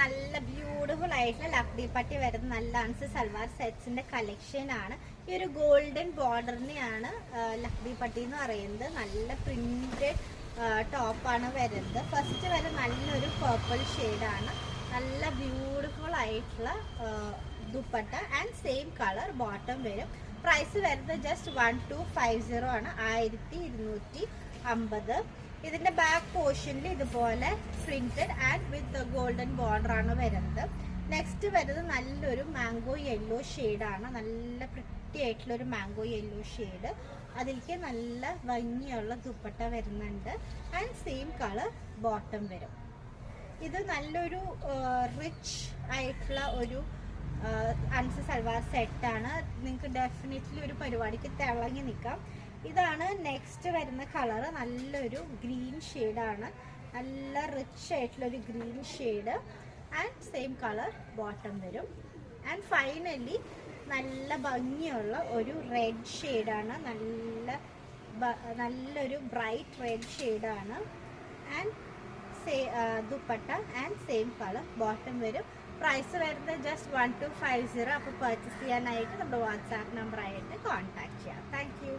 നല്ല ബ്യൂട്ടിഫുൾ ആയിട്ടുള്ള ലക്ഡി പട്ടി വരുന്ന നല്ല അൻസ് സൽവാർ സെറ്റ്സിന്റെ കളക്ഷൻ ആണ്. ഈ ഒരു ഗോൾഡൻ ബോർഡറിനെയാണ് ലക്ഡി പട്ടി എന്ന് പറയുന്നത്. നല്ല പ്രിന്റഡ് ടോപ്പാണ് വരുന്നത്. ഫസ്റ്റ് വരെ നല്ലൊരു പേർപ്പിൾ ഷെയ്ഡാണ്. നല്ല ബ്യൂട്ടിഫുൾ ആയിട്ടുള്ള dupatta and same colour bottom വരും. പ്രൈസ് വരുന്നത് ജസ്റ്റ് 1250 ആണ്, 1250. ഇതിന്റെ ബാക്ക് പോർഷനിൽ ഇതുപോലെ printed and with golden border ആണ് വരുന്നത്. നെക്സ്റ്റ് വരുന്നത് നല്ലൊരു മാംഗോ യെല്ലോ ഷെയ്ഡാണ്. നല്ല പ്രിറ്റി ആയിട്ടുള്ള ഒരു മാംഗോ യെല്ലോ ഷെയ്ഡ്. അതിലേക്ക് നല്ല ഭംഗിയുള്ള ദുപ്പട്ട വരുന്നുണ്ട് ആൻഡ് സെയിം കളർ ബോട്ടം വരും. ഇത് നല്ലൊരു റിച്ച് ആയിട്ടുള്ള ഒരു അൻസ് സൽവാർ സെറ്റാണ്. നിങ്ങൾക്ക് ഡെഫിനറ്റ്ലി ഒരു പരിപാടിക്ക് തിളങ്ങി നിൽക്കാം. ഇതാണ് നെക്സ്റ്റ് വരുന്ന കളർ. നല്ലൊരു ഗ്രീൻ ഷെയ്ഡാണ്. നല്ല റിച്ച് ആയിട്ടുള്ള ഒരു green shade and same colour bottom വരും. ആൻഡ് ഫൈനലി നല്ല ഭംഗിയുള്ള ഒരു റെഡ് ഷെയ്ഡാണ്. നല്ലൊരു ബ്രൈറ്റ് റെഡ് ഷെയ്ഡാണ് and dupatta and same colour bottom വരും. പ്രൈസ് വരുന്നത് ജസ്റ്റ് 1250. അപ്പോൾ പർച്ചേസ് ചെയ്യാനായിട്ട് നമ്മുടെ വാട്സാപ്പ് നമ്പർ ആയിട്ട് കോൺടാക്ട് ചെയ്യാം. Thank you.